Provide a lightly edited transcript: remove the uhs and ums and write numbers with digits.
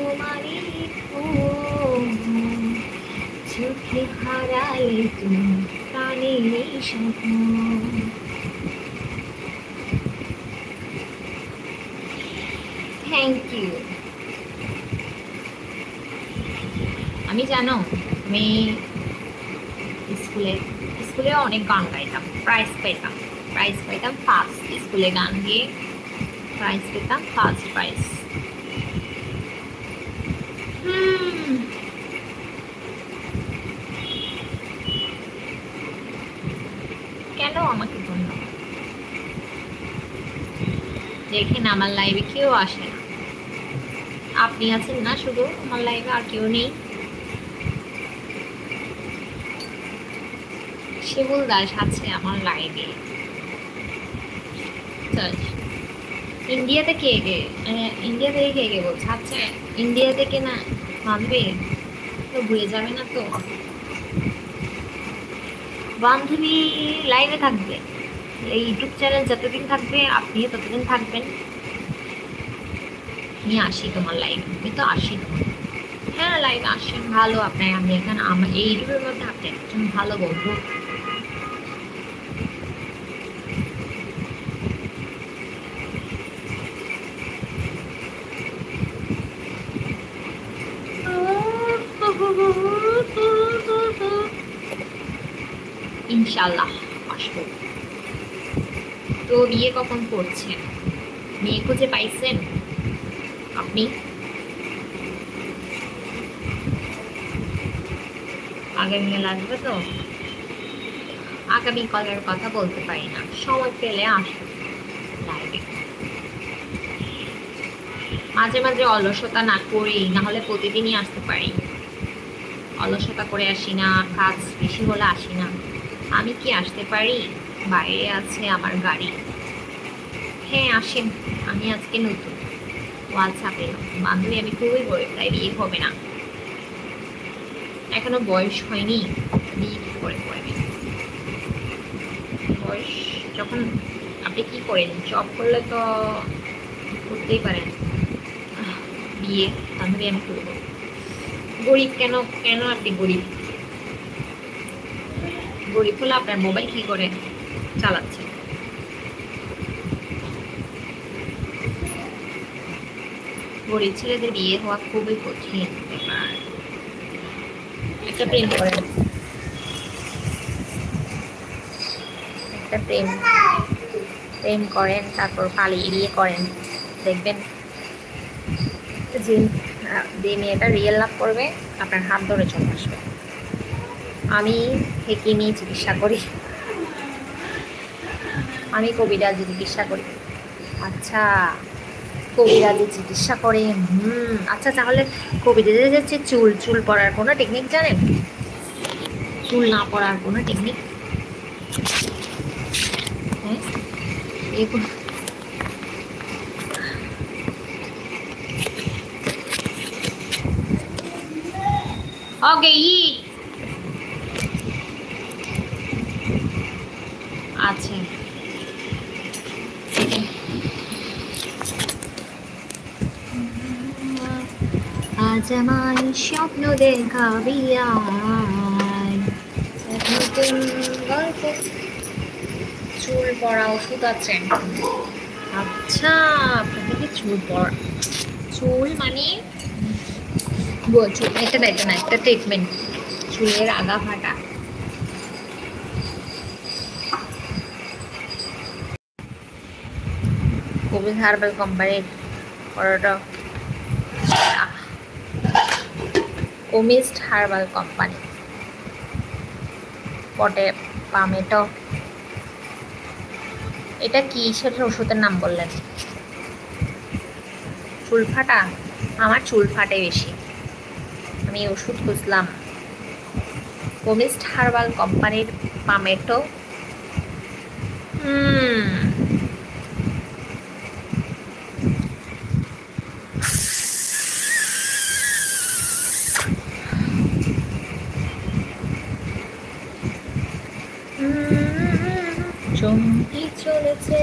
তোমারই চোখে হারালে তুমি প্রাণের স্বপ্ন। Thank you. আমি জানো, আমি স্কুলে স্কুলে অনেক গান গাইতাম, প্রাইজ পাইতাম ফার্স্ট। স্কুলে গান গিয়ে প্রাইজ পেতাম, ফার্স্ট প্রাইজ। কেন আমাকে ধন্যবাদ? দেখেন আমার লাইভে কেউ আসে না, আপনি আছেন না শুধু আমার লাইভে, আর কেউ নেই। শিমুল দাস আছে আমার লাইভে। ইন্ডিয়া থেকে কে বলছে? আচ্ছা ইন্ডিয়া থেকে না ভাববে তো ভুলে যাবে না তো। বান্ধবী লাইভে থাকবে, এই ইউটিউব চ্যানেল যতদিন থাকবে আপনিও ততদিন থাকবেন। আমি আসি তোমার লাইভে, আমি তো আসি তোমার। হ্যাঁ লাইভে আসেন, ভালো আপনার। আমি এখানে আমার এই ইউটিউবের মধ্যে আপনি একজন ভালো বন্ধু। ইনশাল্লাহ আসবো। তো বিয়ে কখন করছেন? মেয়ে খুঁজে পাইছেন আপনি? আগামীকাল আসবে তো? আগামীকালের কথা বলতে পারি না, সময় পেলে আসবো লাইভে। মাঝে মাঝে অলসতা না করি, না হলে প্রতিদিনই আসতে পারি। অলসতা করে আসি না, কাজ বেশি হলে আসি না। আমি কি আসতে পারি? বাইরে আছে আমার গাড়ি। হ্যাঁ আসেন, আমি আজকে নতুন হোয়াটসঅ্যাপে বান্ধবী, আমি খুবই গরিব, তাই বিয়ে হবে না, এখনো বয়স হয়নি। বিয়ে কি করে করবেন? বয়স যখন, আপনি কি করেন? জব করলে তো করতেই পারেন বিয়ে। বান্ধবী আমি করবো। গরিব কেন? কেন আপনি গরিব? গরিব হলে আপনার মোবাইল কি করে চালাচ্ছে? গরিব ছেলেদের বিয়ে হওয়া খুবই কঠিন ব্যাপার। একটা প্রেম করেন, একটা প্রেম করেন, তারপর পালিয়ে বিয়ে করেন, দেখবেন যে যে মেয়েটা রিয়েল লাভ করবে আপনার হাত ধরে চলে আসবে। আমি হেকিমি চিকিৎসা করি, আমি কবিরাজি চিকিৎসা করি। আচ্ছা কবিরাজি চিকিৎসা করেন? আচ্ছা তাহলে কবিরাজি যাচ্ছে চুল পড়ার কোনো টেকনিক জানেন? চুল না পড়ার কোনো টেকনিক? হ্যাঁ এগুলো ওকে আছে। আজ আমায় স্বপ্ন দেখাবি, গল্প। চুল পড়া ওষুধ আছে? আচ্ছা আপনাদেরকে চুল মানে এটা না, একটা ট্রিটমেন্ট চুলের আগা ফাটা। কবির হার্বাল কোম্পানির পরোটা, কমিস্ট হার্বাল কোম্পানি, পটে পামেটো। এটা কি সেটা ওষুধের নাম বললেন? চুল ফাটা? আমার চুল ফাটে বেশি, আমি ওষুধ খুঁজলাম। কমিস্ট হার্বাল কোম্পানির পামেটো। চমকি চলেছে